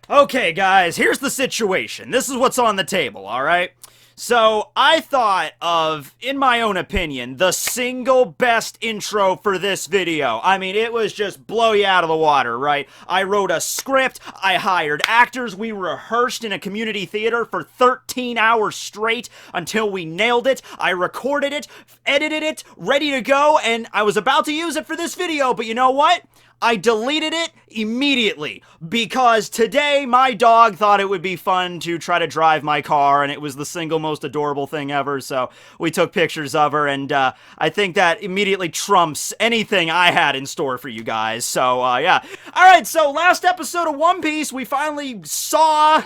Okay, guys, here's the situation. This is what's on the table, alright? So, I thought of, in my own opinion, the single best intro for this video. I mean, it was just blow you out of the water, right? I wrote a script, I hired actors, we rehearsed in a community theater for 13 hours straight until we nailed it. I recorded it, edited it, ready to go, and I was about to use it for this video, but you know what? I deleted it immediately because today my dog thought it would be fun to try to drive my car, and it was the single most adorable thing ever, so we took pictures of her, and I think that immediately trumps anything I had in store for you guys, so yeah. Alright, so last episode of One Piece, we finally saw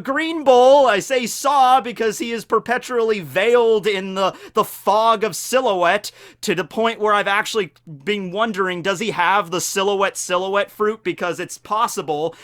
Green Bull. I say saw because he is perpetually veiled in the fog of silhouette to the point where I've actually been wondering, does he have the silhouette fruit? Because it's possible.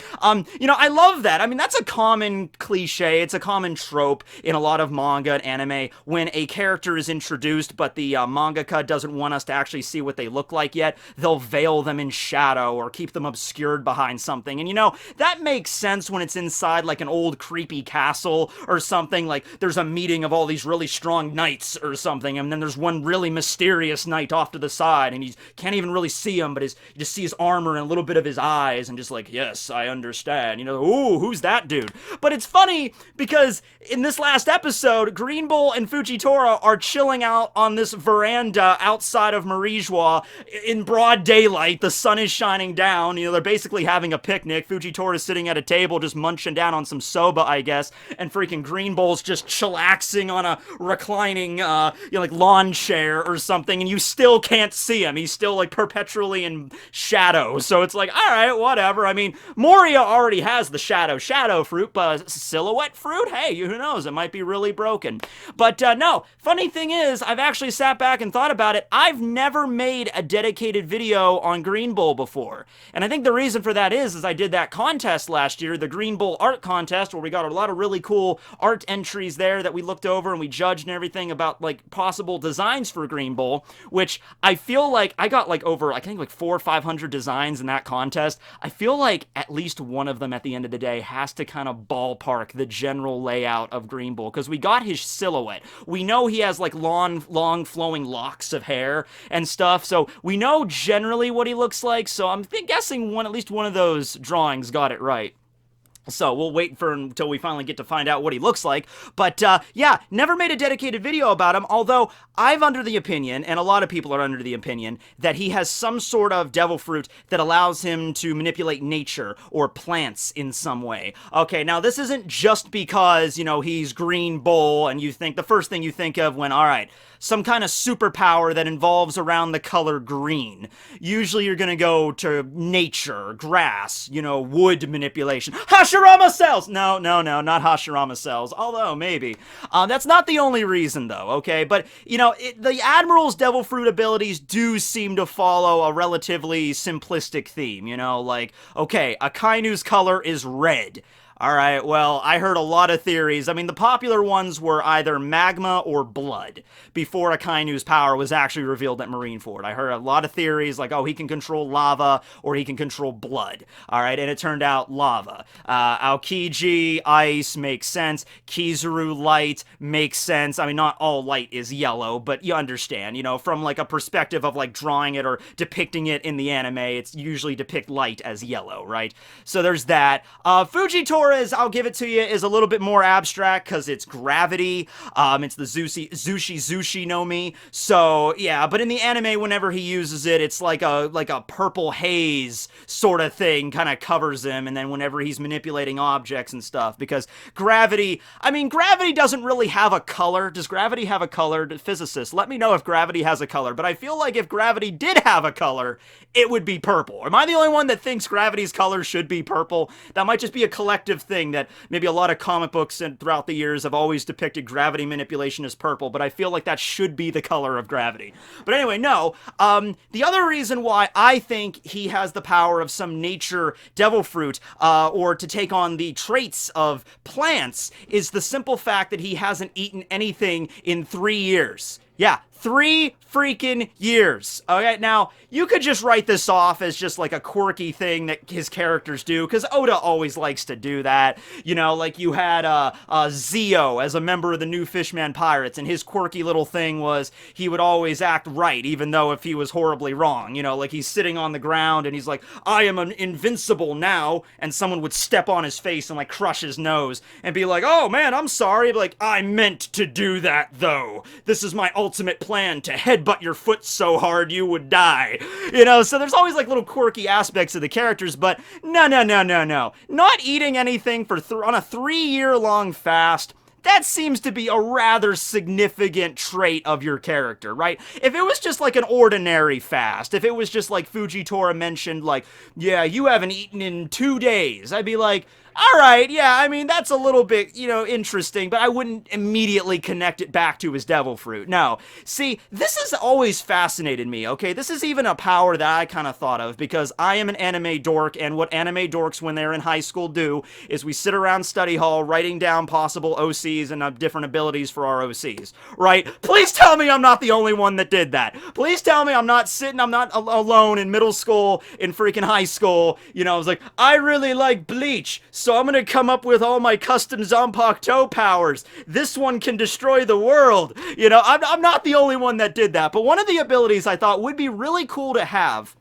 You know, I love that. I mean, that's a common cliche. It's a common trope in a lot of manga and anime when a character is introduced, but the mangaka doesn't want us to actually see what they look like yet. They'll veil them in shadow or keep them obscured behind something. And you know, that makes sense when it's inside like an old creepy castle or something. Like there's a meeting of all these really strong knights or something, and then there's one really mysterious knight off to the side, and you can't even really see him, but you just see his armor and a little bit of his eyes, and just like, yes, I understand. You know, ooh, who's that dude? But it's funny because in this last episode, Green Bull and Fujitora are chilling out on this veranda outside of Marijois in broad daylight. The sun is shining down. You know, they're basically having a picnic. Fujitora is sitting at a table just munching down on some soba, I guess, and freaking Green Bull's just chillaxing on a reclining, you know, like lawn chair or something, and you still can't see him. He's still like perpetually in shadow, so it's like, alright, whatever. I mean, Moria already has the shadow fruit, but silhouette fruit? Hey, who knows? It might be really broken. But no, funny thing is, I've actually sat back and thought about it. I've never made a dedicated video on Green Bull before, and I think the reason for that is I did that contest last year, the Green Bull art contest, where we got a lot of really cool art entries there that we looked over and we judged and everything about like possible designs for Green Bull, which I feel like I got like over, I think like 400 or 500 designs in that contest. I feel like at least one of them at the end of the day has to kind of ballpark the general layout of Green Bull, because we got his silhouette. We know he has like long flowing locks of hair and stuff, so we know generally what he looks like, so I'm guessing at least one of those drawings got it right. So we'll wait until we finally get to find out what he looks like. But yeah, never made a dedicated video about him, although I'm under the opinion, and a lot of people are under the opinion, that he has some sort of devil fruit that allows him to manipulate nature or plants in some way. Okay, now this isn't just because, you know, he's Green Bull and you think, the first thing you think of when, alright, some kind of superpower that involves around the color green. Usually you're gonna go to nature, grass, you know, wood manipulation. Hashirama cells! No, not Hashirama cells, although maybe. That's not the only reason though, okay? But, you know, the Admiral's devil fruit abilities do seem to follow a relatively simplistic theme, you know, like, okay, Akainu's color is red. Alright, well, I heard a lot of theories. I mean, the popular ones were either magma or blood before Akainu's power was actually revealed at Marineford. I heard a lot of theories like, oh, he can control lava or he can control blood. Alright, and it turned out lava. Aokiji, ice, makes sense. Kizaru, light, makes sense. I mean, not all light is yellow, but you understand, you know, from like a perspective of like drawing it or depicting it in the anime, it's usually depict light as yellow, right? So there's that. Fujitora, I'll give it to you, is a little bit more abstract because it's gravity. It's the Zushi no Mi. So yeah, but in the anime, whenever he uses it, it's like a purple haze sort of thing, kind of covers him. And then whenever he's manipulating objects and stuff, because gravity, I mean, gravity doesn't really have a color. Does gravity have a color? Physicists, let me know if gravity has a color. But I feel like if gravity did have a color, it would be purple. Am I the only one that thinks gravity's color should be purple? That might just be a collective thing that maybe a lot of comic books and throughout the years have always depicted gravity manipulation as purple, but I feel like that should be the color of gravity. But anyway, no. The other reason why I think he has the power of some nature devil fruit, or to take on the traits of plants, is the simple fact that he hasn't eaten anything in 3 years. Yeah, 3 freaking years. Okay, now, you could just write this off as just like a quirky thing that his characters do, because Oda always likes to do that. You know, like you had Zio as a member of the New Fishman Pirates, and his quirky little thing was he would always act right, even though if he was horribly wrong. You know, like he's sitting on the ground and he's like, I am invincible now, and someone would step on his face and like crush his nose and be like, oh man, I'm sorry, but like, I meant to do that though. This is my ultimate plan, to headbutt your foot so hard you would die. You know, so there's always like little quirky aspects of the characters, but no. Not eating anything for on a 3-year-long fast, that seems to be a rather significant trait of your character, right? If it was just like an ordinary fast, if it was just like Fujitora mentioned, like, yeah, you haven't eaten in 2 days, I'd be like, all right, yeah, I mean, that's a little bit, you know, interesting, but I wouldn't immediately connect it back to his devil fruit. No. See, this has always fascinated me, okay? This is even a power that I kind of thought of, because I am an anime dork, and what anime dorks when they're in high school do is we sit around study hall writing down possible OCs and different abilities for our OCs, right? Please tell me I'm not the only one that did that. Please tell me I'm not alone in middle school, in freaking high school. You know, I was like, I really like Bleach, so I'm gonna come up with all my custom Zanpakuto powers. This one can destroy the world. You know, I'm not the only one that did that, but one of the abilities I thought would be really cool to have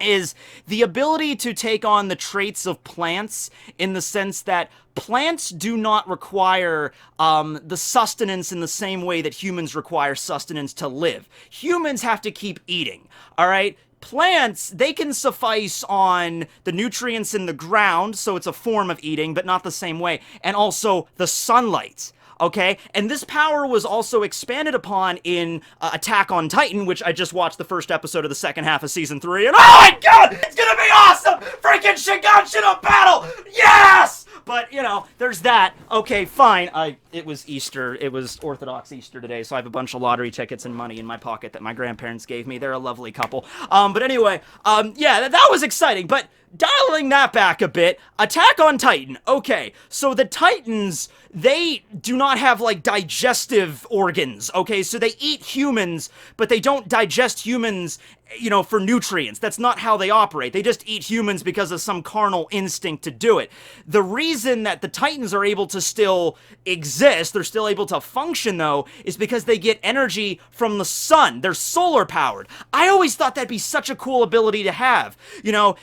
is the ability to take on the traits of plants, in the sense that plants do not require the sustenance in the same way that humans require sustenance to live. Humans have to keep eating, all right? Plants, they can suffice on the nutrients in the ground, so it's a form of eating, but not the same way, and also the sunlight. Okay, and this power was also expanded upon in Attack on Titan, which I just watched the first episode of the second half of Season 3, and oh my god, it's gonna be awesome! Freaking Shiganshina battle! Yes! But, you know, there's that. Okay, fine. It was Easter. It was Orthodox Easter today, so I have a bunch of lottery tickets and money in my pocket that my grandparents gave me. They're a lovely couple. But anyway, yeah, that was exciting, but dialing that back a bit, Attack on Titan. Okay, so the Titans, they do not have, like, digestive organs, okay? So they eat humans, but they don't digest humans, you know, for nutrients. That's not how they operate. They just eat humans because of some carnal instinct to do it. The reason that the Titans are able to still exist, they're still able to function, though, is because they get energy from the sun. They're solar powered. I always thought that'd be such a cool ability to have. You know,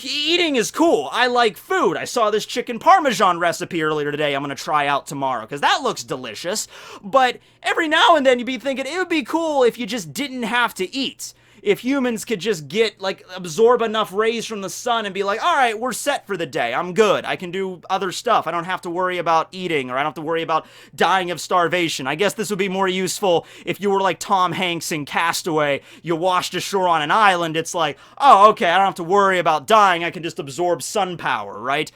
eating is cool. I like food. I saw this chicken parmesan recipe earlier today I'm gonna try out tomorrow, because that looks delicious. But every now and then you'd be thinking, it would be cool if you just didn't have to eat. If humans could just get, like, absorb enough rays from the sun and be like, all right, we're set for the day. I'm good. I can do other stuff. I don't have to worry about eating, or I don't have to worry about dying of starvation. I guess this would be more useful if you were like Tom Hanks in Castaway. You washed ashore on an island. It's like, oh, okay, I don't have to worry about dying. I can just absorb sun power, right?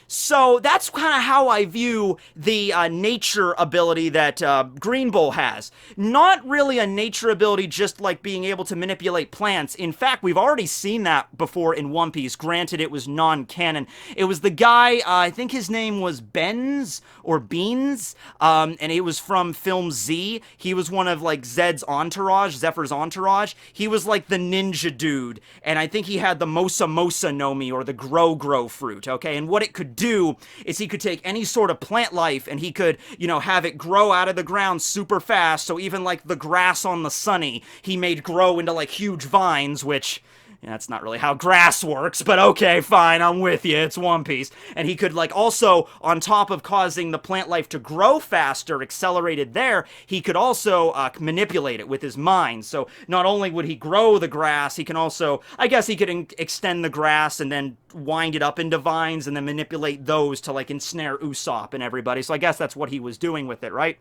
So that's kind of how I view the nature ability that Green Bull has. Not really a nature ability just like being able to manipulate plants. In fact, we've already seen that before in One Piece. Granted, it was non-canon. It was the guy, I think his name was Benz or Beans, and it was from film Z. He was one of, like, Zephyr's entourage. He was like the ninja dude, and I think he had the Mosa Mosa no Mi, or the Grow fruit, okay? And what it could do is he could take any sort of plant life, and he could, you know, have it grow out of the ground super fast, so even, like, the grass on the Sunny, he made grow into, like, huge vines, which, yeah, that's not really how grass works, but okay, fine, I'm with you, it's One Piece. And he could, like, also, on top of causing the plant life to grow faster, accelerated there, he could also manipulate it with his mind. So not only would he grow the grass, he can also, I guess he could extend the grass and then wind it up into vines and then manipulate those to, like, ensnare Usopp and everybody. So I guess that's what he was doing with it, right?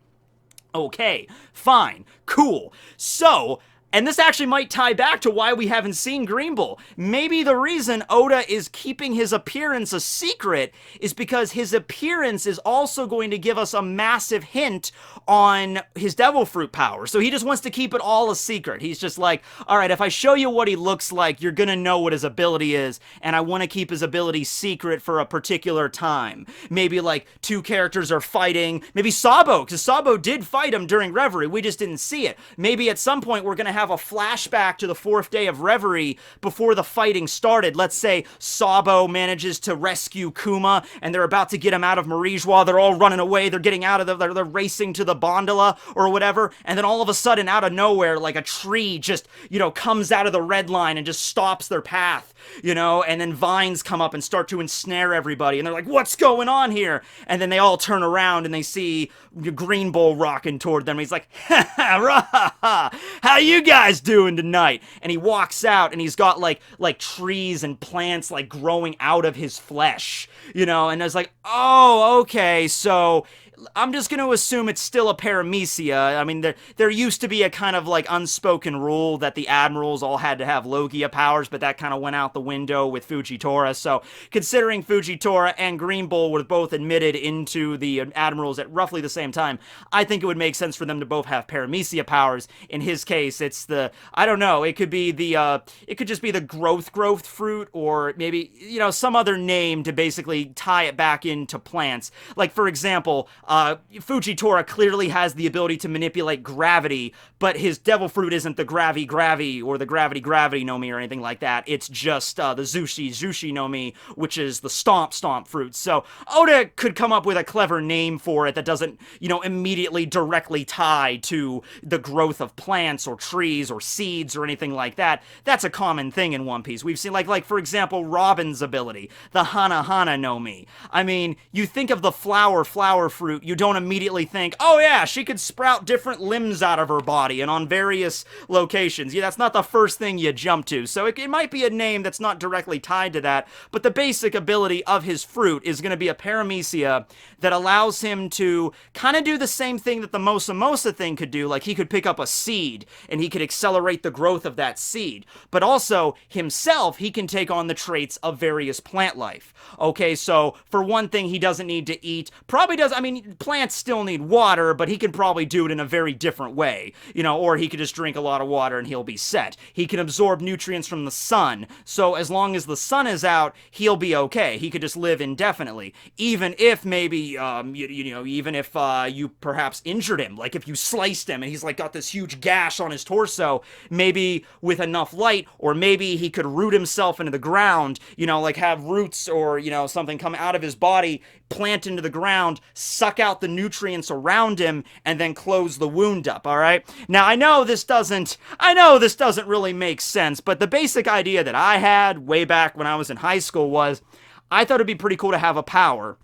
Okay, fine, cool. So And this actually might tie back to why we haven't seen Green Bull. Maybe the reason Oda is keeping his appearance a secret is because his appearance is also going to give us a massive hint on his devil fruit power. So he just wants to keep it all a secret. He's just like, all right, if I show you what he looks like, you're going to know what his ability is, and I want to keep his ability secret for a particular time. Maybe like two characters are fighting. Maybe Sabo, because Sabo did fight him during Reverie. We just didn't see it. Maybe at some point we're going to have a flashback to the 4th day of Reverie before the fighting started. Let's say Sabo manages to rescue Kuma and they're about to get him out of Marijois. They're all running away. They're getting out of they're racing to the Bondola or whatever. And then all of a sudden, out of nowhere, like a tree just, comes out of the red line and just stops their path, and then vines come up and start to ensnare everybody. And they're like, what's going on here? And then they all turn around and they see Green Bull rocking toward them. He's like, ha ha, how you guys doing tonight? And he walks out and he's got like trees and plants like growing out of his flesh, and I was like, oh, okay, so I'm just going to assume it's still a paramecia. I mean, there used to be a kind of like unspoken rule that the admirals all had to have Logia powers, but that kind of went out the window with Fujitora. So considering Fujitora and Green Bull were both admitted into the admirals at roughly the same time, I think it would make sense for them to both have paramecia powers. In his case, it's I don't know, it could be it could just be the growth fruit, or maybe, some other name to basically tie it back into plants. Like, for example, Fujitora clearly has the ability to manipulate gravity, but his devil fruit isn't the gravy or the gravity no mi or anything like that. It's just the Zushi no mi, which is the stomp fruit. So Oda could come up with a clever name for it that doesn't, immediately directly tie to the growth of plants or trees or seeds or anything like that. That's a common thing in One Piece. We've seen, like for example, Robin's ability, the Hana no mi. I mean, you think of the flower fruit, you don't immediately think, oh yeah, she could sprout different limbs out of her body and on various locations. Yeah, that's not the first thing you jump to. So it might be a name that's not directly tied to that, but the basic ability of his fruit is going to be a paramecia that allows him to kind of do the same thing that the Mosa thing could do. Like, he could pick up a seed and he could accelerate the growth of that seed. But also, himself, he can take on the traits of various plant life. Okay, so for one thing, he doesn't need to eat. Probably does, I mean, plants still need water, but he can probably do it in a very different way, or he could just drink a lot of water and he'll be set. He can absorb nutrients from the sun, so as long as the sun is out, he'll be okay. He could just live indefinitely, even if maybe, even if you perhaps injured him, like if you sliced him and he's like got this huge gash on his torso, maybe with enough light, or maybe he could root himself into the ground, like have roots or, something come out of his body, plant into the ground, suck out the nutrients around him, and then close the wound up, all right? Now, I know this doesn't really make sense, but the basic idea that I had way back when I was in high school was, I thought it'd be pretty cool to have a power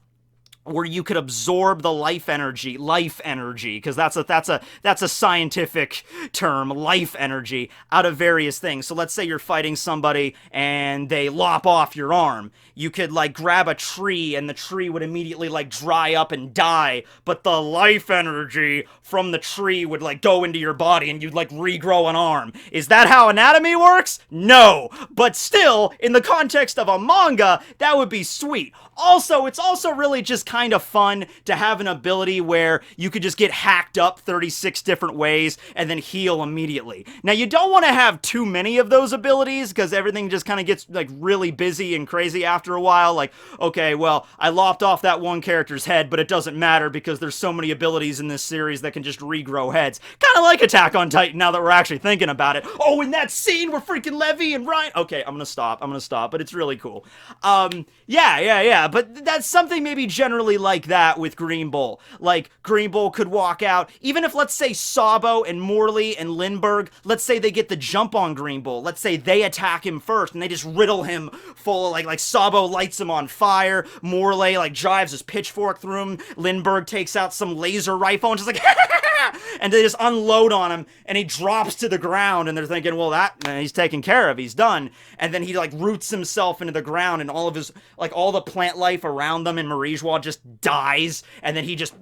where you could absorb the life energy, because that's a scientific term, life energy, out of various things. So let's say you're fighting somebody and they lop off your arm. You could like grab a tree and the tree would immediately like dry up and die, but the life energy from the tree would like go into your body and you'd like regrow an arm. Is that how anatomy works? No, but still, in the context of a manga, that would be sweet. Also, it's also really just kind of fun to have an ability where you could just get hacked up 36 different ways and then heal immediately. Now, you don't want to have too many of those abilities because everything just kind of gets like really busy and crazy after a while. Like, okay, well, I lopped off that one character's head, but it doesn't matter because there's so many abilities in this series that can just regrow heads. Kind of like Attack on Titan now that we're actually thinking about it. Oh, in that scene where freaking Levi and Ryan... Okay, I'm gonna stop, but it's really cool. Yeah. But that's something maybe generally like that with Green Bull. Like, Green Bull could walk out, even if, let's say, Sabo and Morley and Lindbergh, let's say they get the jump on Green Bull. Let's say they attack him first, and they just riddle him full of, like Sabo lights him on fire, Morley, like, drives his pitchfork through him, Lindbergh takes out some laser rifle and just like, and they just unload on him, and he drops to the ground, and they're thinking, well, he's taken care of, he's done. And then he like roots himself into the ground, and all of his, like, all the plant life around them in Marijois just dies, and then he just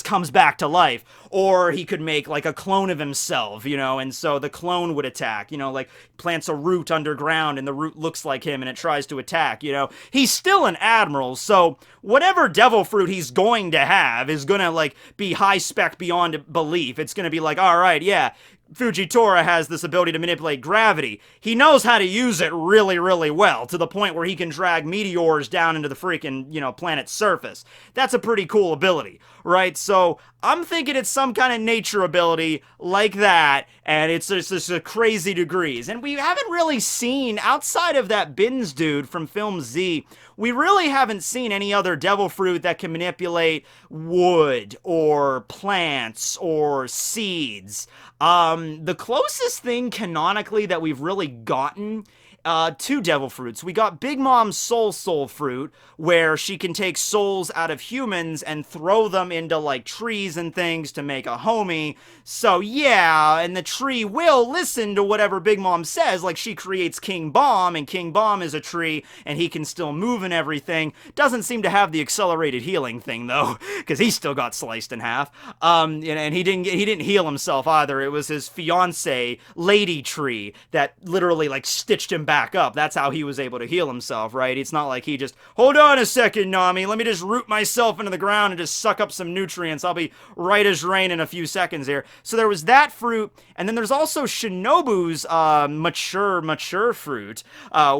comes back to life. Or he could make like a clone of himself, you know, and so the clone would attack, you know, like plants a root underground and the root looks like him and it tries to attack, you know. He's still an admiral, so whatever devil fruit he's going to have is gonna like be high spec beyond belief. It's gonna be like, all right, yeah, Fujitora has this ability to manipulate gravity. He knows how to use it really, really well, to the point where he can drag meteors down into the freaking, you know, planet's surface. That's a pretty cool ability, right? So I'm thinking it's some kind of nature ability like that, and it's just a crazy degrees. And we haven't really seen, outside of that Bins dude from Film Z, we really haven't seen any other devil fruit that can manipulate wood or plants or seeds. The closest thing canonically that we've really gotten two devil fruits. We got Big Mom's soul fruit, where she can take souls out of humans and throw them into like trees and things to make a homie. So yeah, and the tree will listen to whatever Big Mom says. Like, she creates King Bomb, and King Bomb is a tree, and he can still move and everything. Doesn't seem to have the accelerated healing thing though, because he still got sliced in half. And he didn't heal himself either. It was his fiance, Lady Tree, that literally like stitched him back up. That's how he was able to heal himself, right? It's not like he just, hold on a second, Nami, let me just root myself into the ground and just suck up some nutrients. I'll be right as rain in a few seconds here. So there was that fruit, and then there's also Shinobu's mature fruit.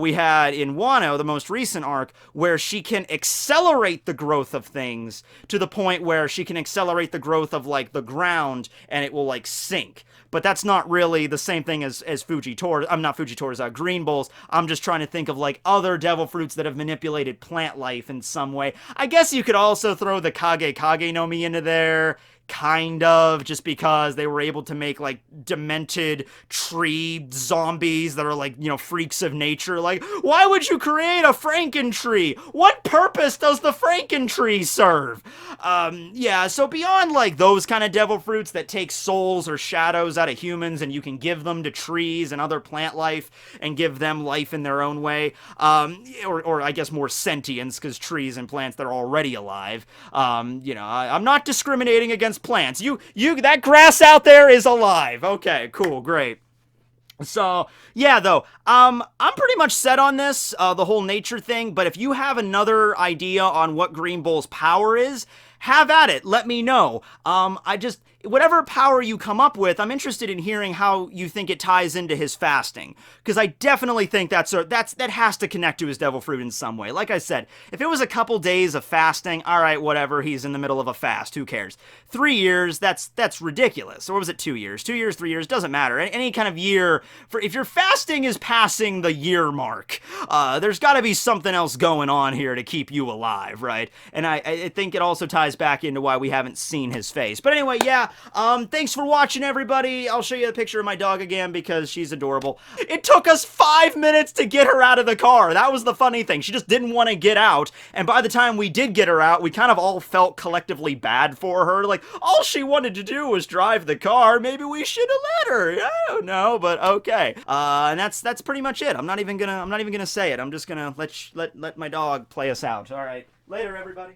We had in Wano, the most recent arc, where she can accelerate the growth of things to the point where she can accelerate the growth of like the ground, and it will like sink. But that's not really the same thing as Fujitora. I'm not Fujitora's, Green Bull's. I'm just trying to think of like other devil fruits that have manipulated plant life in some way. I guess you could also throw the Kage no Mi into there. Kind of, just because they were able to make like demented tree zombies that are like, you know, freaks of nature. Like, why would you create a Frankentree? What purpose does the Frankentree serve? Yeah, so beyond like those kind of devil fruits that take souls or shadows out of humans and you can give them to trees and other plant life and give them life in their own way, or I guess more sentience, because trees and plants, they're already alive. You know, I'm not discriminating against plants. That grass out there is alive. Okay, cool, great. So, yeah, though, I'm pretty much set on this, the whole nature thing, but if you have another idea on what Green Bull's power is, have at it. Let me know. Whatever power you come up with, I'm interested in hearing how you think it ties into his fasting, because I definitely think that has to connect to his devil fruit in some way. Like I said, if it was a couple days of fasting, all right, whatever, he's in the middle of a fast, who cares? 3 years, that's ridiculous. Or was it 2 years? 2 years, 3 years, doesn't matter. Any kind of year, if your fasting is passing the year mark, there's got to be something else going on here to keep you alive, right? And I think it also ties back into why we haven't seen his face. But anyway, yeah. Thanks for watching, everybody. I'll show you the picture of my dog again because she's adorable. It took us 5 minutes to get her out of the car. That was the funny thing. She just didn't want to get out, and by the time we did get her out, we kind of all felt collectively bad for her. Like, all she wanted to do was drive the car. Maybe we should have let her. I don't know, but okay. And that's pretty much it. I'm not even gonna say it. I'm just gonna let my dog play us out. All right. Later, everybody.